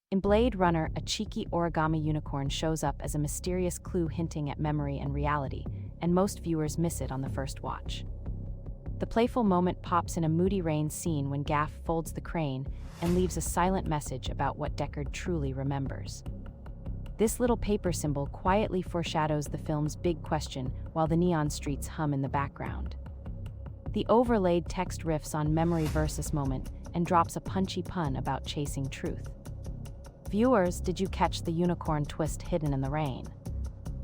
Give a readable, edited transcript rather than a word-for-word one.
In Blade Runner, a cheeky origami unicorn shows up as a mysterious clue hinting at memory and reality, and most viewers miss it on the first watch. The playful moment pops in a Moody Rain scene when Gaff folds the crane and leaves a silent message about what Deckard truly remembers. This little paper symbol quietly foreshadows the film's big question while the neon streets hum in the background. The overlaid text riffs on memory versus moment and drops a punchy pun about chasing truth. Viewers, did you catch the unicorn twist hidden in the rain?